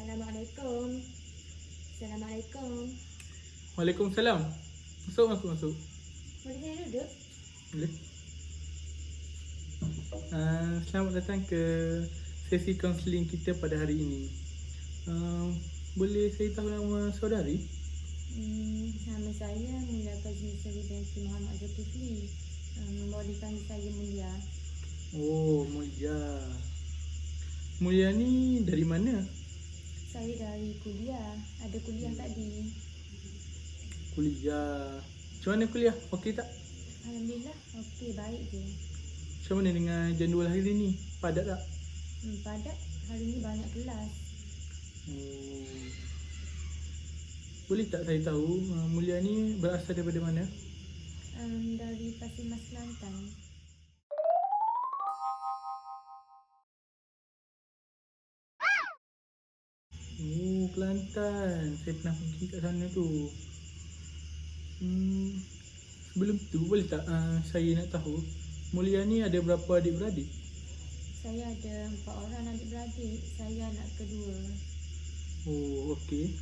Assalamualaikum. Assalamualaikum. Waalaikumsalam. Masuk. Boleh saya duduk? Boleh. Selamat datang ke sesi kaunseling kita pada hari ini. Boleh saya tahu nama saudari? Nama saya Mulia Kazi Seri binti Muhammad Zulkifli. Boleh panggil saya Mulia. Oh, Mulia. Mulia ni dari mana? Saya dari kuliah. Ada kuliah tadi. Kuliah. Macam mana kuliah? Okey tak? Alhamdulillah. Okey, baik je. Macam mana dengan jadual hari ni? Padat tak? Padat. Hari ni banyak kelas. Oh. Boleh tak saya tahu Mulia ni berasal daripada mana? Dari Pasir Mas Kelantan. Oh, Kelantan. Saya pernah pergi kat sana tu. Sebelum tu boleh tak saya nak tahu Mulia ni ada berapa adik-beradik? Saya ada 4 orang adik-beradik. Saya anak kedua. Oh, okey.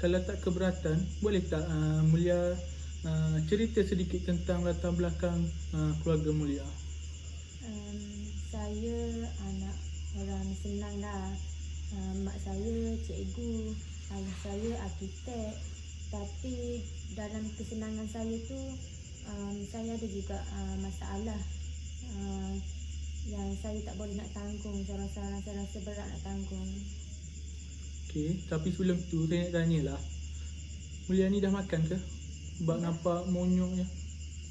Kalau tak keberatan, boleh tak Mulia cerita sedikit tentang latar belakang keluarga Mulia? Saya anak orang senang lah. Mak saya cikgu, ayah saya arkitek. Tapi dalam kesenangan saya tu, saya ada juga masalah yang saya tak boleh nak tanggung. Saya rasa berat nak tanggung. Okey, tapi sebelum tu saya nak tanyalah. Mulia ni dah makan ke? Sebab nampak monyoknya.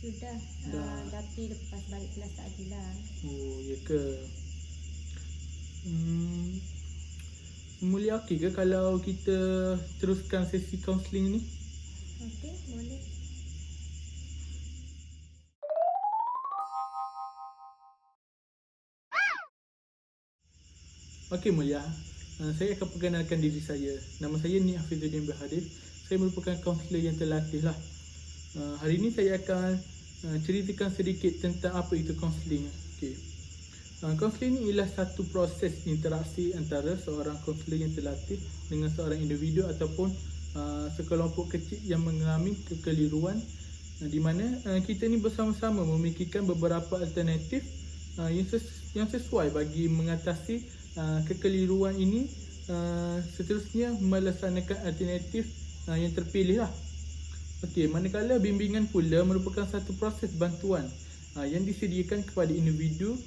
Sudah, Dah. tapi lepas balik kelas tadi lah. Oh, ya ke? Mulia okey ke kalau kita teruskan sesi kaunseling ni? Okey, boleh. Okey Mulia, saya akan perkenalkan diri saya. Nama saya Ni Hafizuddin Berhadif. Saya merupakan kaunselor yang terlatih lah. Hari ini saya akan ceritakan sedikit tentang apa itu kaunseling. Okey. Kaunseling ini ialah satu proses interaksi antara seorang kaunselor yang terlatih dengan seorang individu ataupun sekelompok kecil yang mengalami kekeliruan, di mana kita ni bersama-sama memikirkan beberapa alternatif yang sesuai bagi mengatasi kekeliruan ini. Seterusnya melaksanakan alternatif yang terpilih lah. Okey, manakala bimbingan pula merupakan satu proses bantuan yang disediakan kepada individu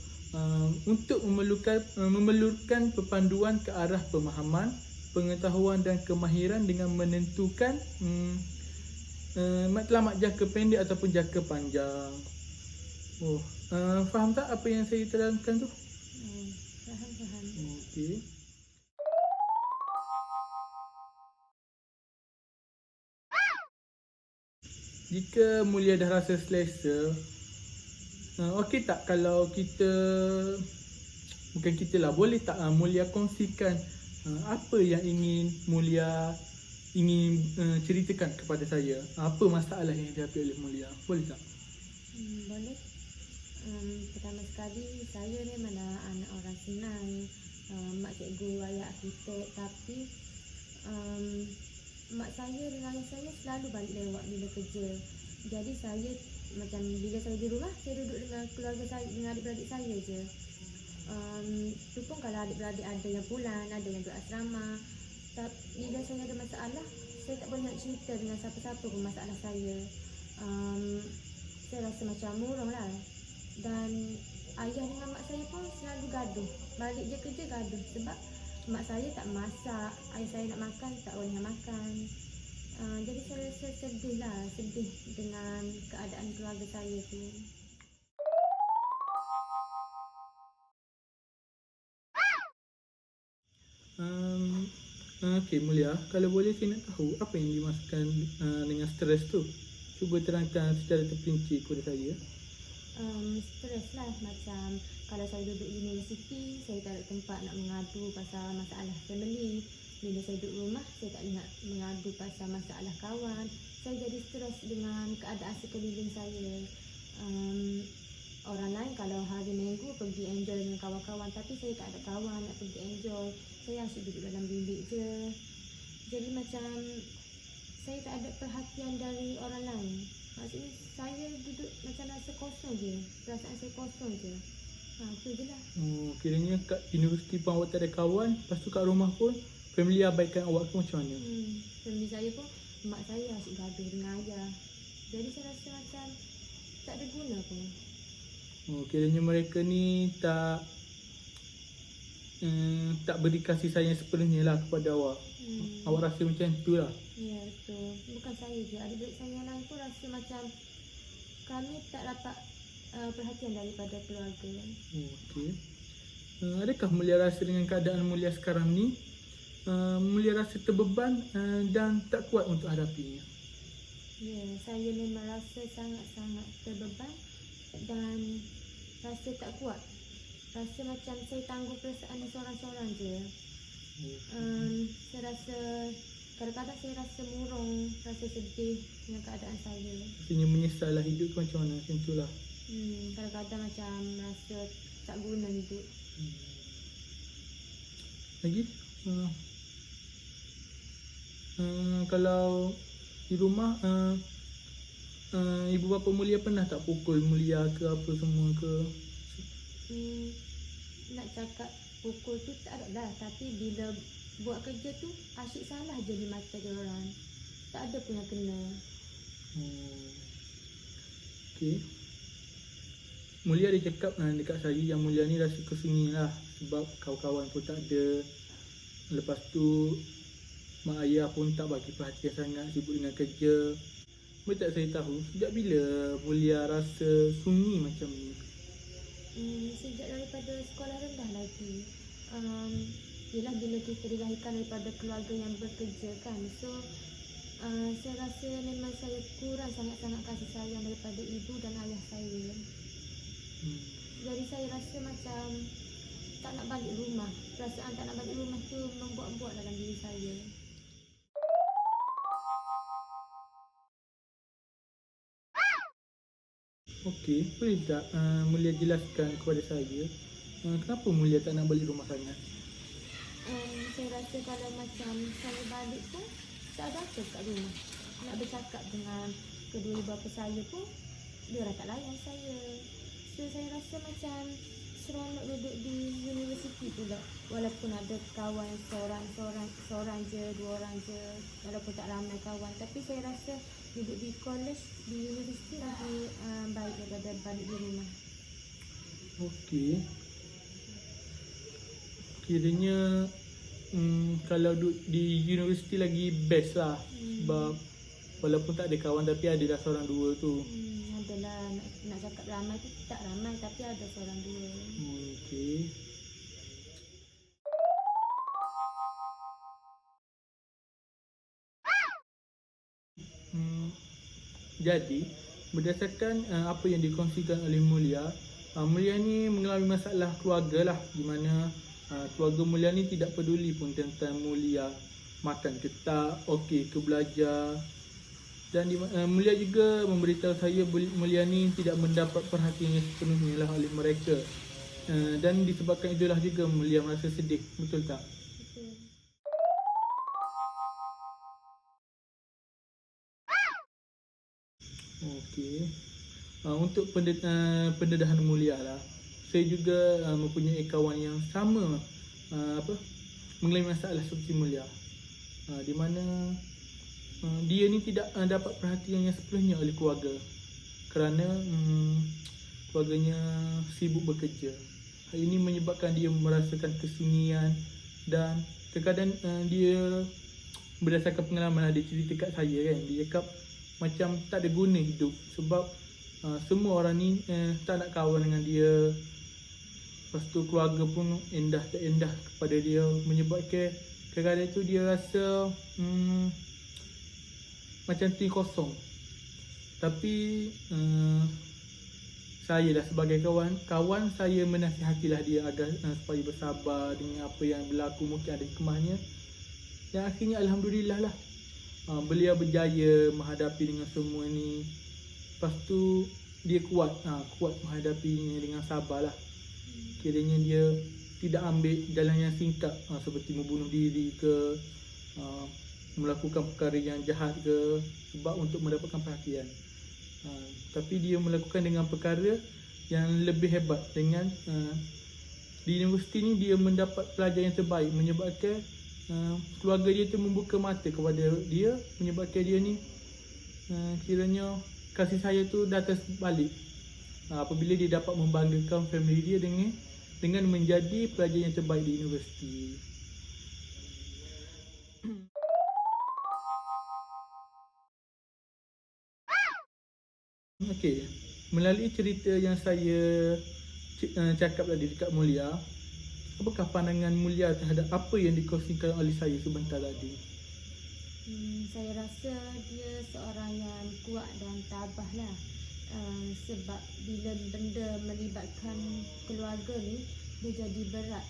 untuk memerlukan pepanduan ke arah pemahaman, pengetahuan dan kemahiran dengan menentukan matlamat jangka pendek ataupun jangka panjang. Faham tak apa yang saya terangkan tu? Faham. Okey. Jika Mulia dah rasa selesa, okey tak kalau boleh tak Mulia kongsikan apa yang ingin Mulia ceritakan kepada saya? Apa masalah yang dihadapi oleh Mulia? Boleh tak? Boleh. Pertama sekali, saya ni mana anak orang senang. Mak cikgu, ayah arkitek. Tapi mak saya dengan ayah saya selalu balik lewat bila kerja. Jadi saya macam bila saya di rumah, saya duduk dengan keluarga saya, dengan adik-beradik saya je. Tu pun kalau adik-beradik ada yang pulang, ada yang duduk asrama. Tapi bila saya ada masalah, saya tak boleh nak cerita dengan siapa-siapa pun masalah saya. Saya rasa macam murung lah. Dan ayah dengan mak saya pun selalu gaduh. Balik je kerja gaduh sebab mak saya tak masak, ayah saya nak makan tak boleh nak makan. Jadi saya rasa sedih dengan keadaan keluarga saya tu. Okey Mulia, kalau boleh saya nak tahu apa yang dimaksudkan dengan stres tu. Cuba terangkan secara terperinci kepada saya. Stres lah, macam kalau saya duduk universiti, saya tak ada tempat nak mengadu pasal masalah family. Bila saya duduk rumah, saya tak nak mengadu pasal masalah kawan. Saya jadi stres dengan keadaan sekeliling saya. orang lain kalau hari minggu pergi enjoy dengan kawan-kawan, tapi saya tak ada kawan nak pergi enjoy. Saya asyik duduk dalam bilik je. Jadi macam saya tak ada perhatian dari orang lain. Maksudnya saya duduk macam rasa kosong je. Perasaan saya kosong je. Itu je lah. Kiranya kat universiti pun awak tak ada kawan. Lepas tu kat rumah pun family abaikan awak ke macam mana? Family saya pun, mak saya asyik gaduh dengan ayah. Jadi saya rasa macam tak ada guna pun. Kiranya mereka ni tak beri kasih sayang sepenuhnya lah kepada awak. Awak rasa macam tu lah. Ya, betul. Bukan saya je, adik-adik saya yang lain pun rasa macam kami tak dapat perhatian daripada keluarga. Okey. Adakah Mulia rasa dengan keadaan Mulia sekarang ni, Mulia rasa terbeban dan tak kuat untuk hadapinya? Ya, saya memang rasa sangat-sangat terbeban dan rasa tak kuat. Rasa macam saya tangguh perasaan ni seorang-seorang je. Saya rasa kadang-kadang saya rasa murung, rasa sedih dengan keadaan saya. Rasanya menyesal lah hidup tu macam mana, macam tu lah. Kadang-kadang macam rasa tak guna hidup. Lagi? Kalau di rumah ibu bapa Mulia pernah tak pukul Mulia ke apa semua ke? Nak cakap pukul tu tak ada lah, tapi bila buat kerja tu asyik salah je di mata dia orang. Tak ada pun yang kena. Okey. Mulia ada cakap dekat saya yang Mulia ni rasa kesunyi lah sebab kawan-kawan pun tak ada. Lepas tu mak ayah pun tak bagi perhatian sangat, sibuk dengan kerja. Boleh tak saya tahu sejak bila Mulia rasa sunyi macam ni? Sejak daripada sekolah rendah lagi. Yelah bila kita dilahirkan daripada keluarga yang bekerja kan. So saya rasa memang saya kurang sangat-sangat kasih sayang daripada ibu dan ayah saya. Jadi saya rasa macam tak nak balik rumah. Perasaan tak nak balik rumah tu membuat-buat dalam diri saya. Okey, boleh tak Mulia jelaskan kepada saya kenapa Mulia tak nak balik rumah sangat? Saya rasa kalau macam saya balik pun tak ada apa kat rumah. Nak bercakap dengan kedua ibu bapa saya pun dia orang tak layan saya. So saya rasa macam seronok duduk di universiti pula. Walaupun ada kawan seorang je, dua orang je, walaupun tak ramai kawan, tapi saya rasa duduk di college, di universiti lagi baik daripada balik di rumah. Okey. Kiranya kalau duduk di universiti lagi best lah. Sebab walaupun tak ada kawan tapi ada dah seorang dua tu. Adalah nak cakap ramai tu tak ramai tapi ada seorang dua. Okey. Jadi berdasarkan apa yang dikongsikan oleh Mulia, Mulia ni mengalami masalah keluarga lah, di mana keluarga Mulia ni tidak peduli pun tentang Mulia makan ke tak, okey ke belajar. Dan Mulia juga memberitahu saya Mulia ni tidak mendapat perhatian yang sepenuhnya lah oleh mereka. Dan disebabkan itulah juga Mulia merasa sedih, betul tak? Betul. Okey. Untuk pendedahan Mulia lah, saya juga mempunyai kawan yang sama mengalami masalah seperti Mulia, di mana dia ni tidak dapat perhatian yang sepenuhnya oleh keluarga kerana keluarganya sibuk bekerja. Hal ini menyebabkan dia merasakan kesunyian dan terkadang dia berdasarkan pengalaman dia cerita kat saya kan, dia cakap macam tak ada guna hidup sebab semua orang ni tak nak kawan dengan dia. Lepas tu keluarga pun endah tak endah kepada dia, menyebabkan kadang-kadang tu dia rasa macam tu kosong. Tapi saya lah sebagai kawan saya menasihatilah dia agar supaya bersabar dengan apa yang berlaku, mungkin ada hikmahnya. Dan akhirnya alhamdulillah lah, beliau berjaya menghadapi dengan semua ni. Lepas tu dia kuat, kuat menghadapinya dengan sabar lah. Kiranya dia tidak ambil jalan yang singkat, seperti membunuh diri ke, melakukan perkara yang jahat ke, sebab untuk mendapatkan perhatian. Tapi dia melakukan dengan perkara yang lebih hebat. Dengan di universiti ni dia mendapat pelajar yang terbaik, menyebabkan keluarga dia tu membuka mata kepada dia, menyebabkan dia ni kiranya kasih sayang tu datang balik apabila dia dapat membanggakan family dia dengan menjadi pelajar yang terbaik di universiti. Okey, melalui cerita yang saya cakap tadi dekat Mulia, apakah pandangan Mulia terhadap apa yang dikongsikan oleh saya sebentar tadi? Saya rasa dia seorang yang kuat dan tabah lah. Sebab bila benda melibatkan keluarga ni, dia jadi berat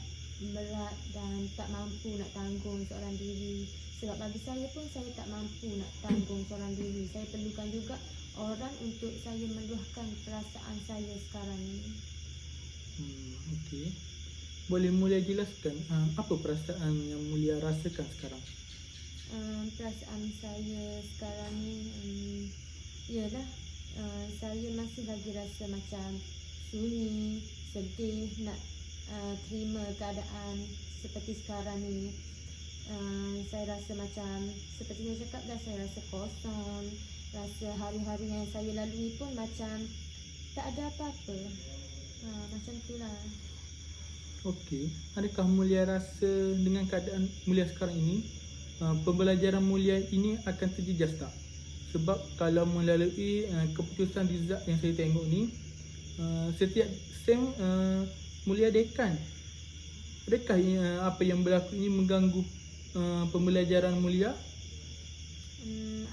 dan tak mampu nak tanggung seorang diri. Sebab bagi saya pun, saya tak mampu nak tanggung seorang diri. Saya perlukan juga orang untuk saya meluahkan perasaan saya sekarang ni. Okey. Boleh Mulia jelaskan apa perasaan yang Mulia rasakan sekarang? Perasaan saya sekarang ni ialah saya masih lagi rasa macam sunyi, sedih, nak terima keadaan seperti sekarang ni. Saya rasa macam, seperti saya cakap dah, saya rasa kosong. Rasa hari-hari yang saya lalui pun macam tak ada apa-apa. Macam itulah. Okey, adakah Mulia rasa dengan keadaan Mulia sekarang ini, pembelajaran Mulia ini akan terjejas tak? Sebab kalau melalui keputusan result yang saya tengok ni, setiap sem Mulia dekan. Adakah apa yang berlaku ini mengganggu pembelajaran Mulia?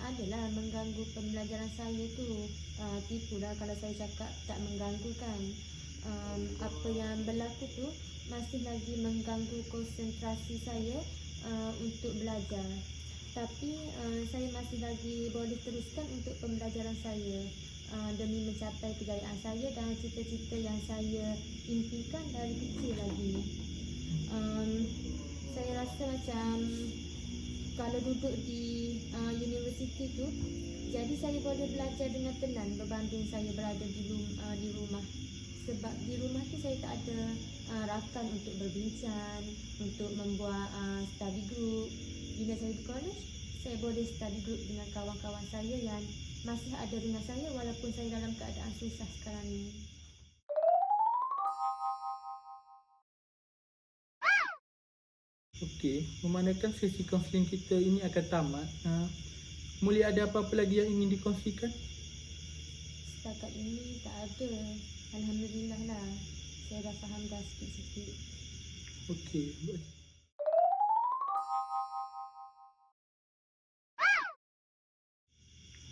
Adalah mengganggu pembelajaran saya tu. Tipulah kalau saya cakap tak mengganggu kan. Apa yang berlaku tu masih lagi mengganggu konsentrasi saya untuk belajar. Tapi saya masih lagi boleh teruskan untuk pembelajaran saya demi mencapai kejayaan saya dan cita-cita yang saya impikan dari kecil lagi. Saya rasa macam kalau duduk di universiti tu, jadi saya boleh belajar dengan tenang berbanding saya berada di rumah. Sebab di rumah tu saya tak ada rakan untuk berbincang, untuk membuat study group. Bila saya di college, saya boleh study group dengan kawan-kawan saya yang masih ada dengan saya walaupun saya dalam keadaan susah sekarang ni. Okey, memandangkan sesi kaunseling kita ini akan tamat, Mulia ada apa-apa lagi yang ingin dikongsikan? Setakat ini tak ada. Alhamdulillah lah. Saya dah faham dah sikit-sikit. Okey.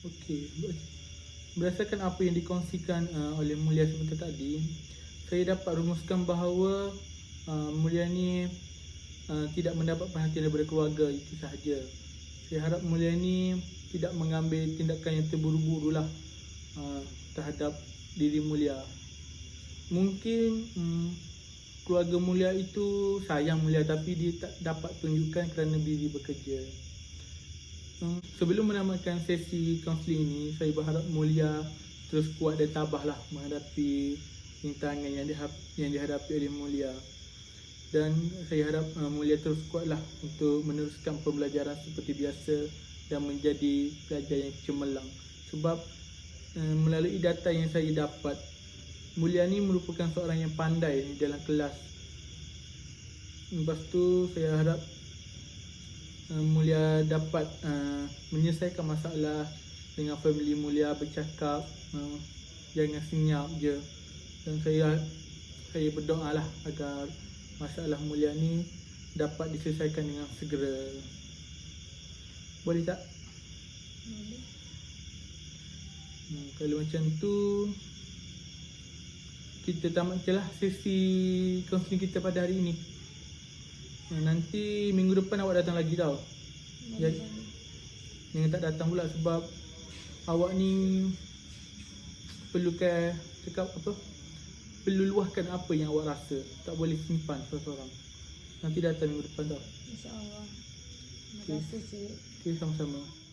Okey. Berdasarkan apa yang dikongsikan oleh Mulia sebentar tadi, saya dapat rumuskan bahawa Mulia ni tidak mendapat perhatian daripada keluarga, itu sahaja. Saya harap Mulia ni tidak mengambil tindakan yang terburu-buru lah terhadap diri Mulia. Mungkin keluarga Mulia itu sayang Mulia, tapi dia tak dapat tunjukkan kerana busy bekerja. Sebelum menamatkan sesi kaunseling ini, saya berharap Mulia terus kuat dan tabahlah menghadapi rintangan yang dihadapi oleh Mulia. Dan saya harap Mulia terus kuatlah untuk meneruskan pembelajaran seperti biasa dan menjadi pelajar yang cemerlang. Sebab melalui data yang saya dapat, Mulia ni merupakan seorang yang pandai di dalam kelas. Lepas tu saya harap Mulia dapat menyelesaikan masalah dengan family Mulia, bercakap, jangan senyap je. Dan saya berdoa lah agar masalah Mulia ni dapat diselesaikan dengan segera. Boleh tak? Boleh. Kalau macam tu, kita tamatkanlah sesi kaunseling kita pada hari ini. Nanti minggu depan awak datang lagi tau. Jangan tak datang pula sebab awak ni apa perlukan cakap apa? Perlu luahkan apa yang awak rasa. Tak boleh simpan seorang-seorang. Nanti datang minggu depan tau. InsyaAllah. Terima Okay. kasih cik. Okay, sama-sama.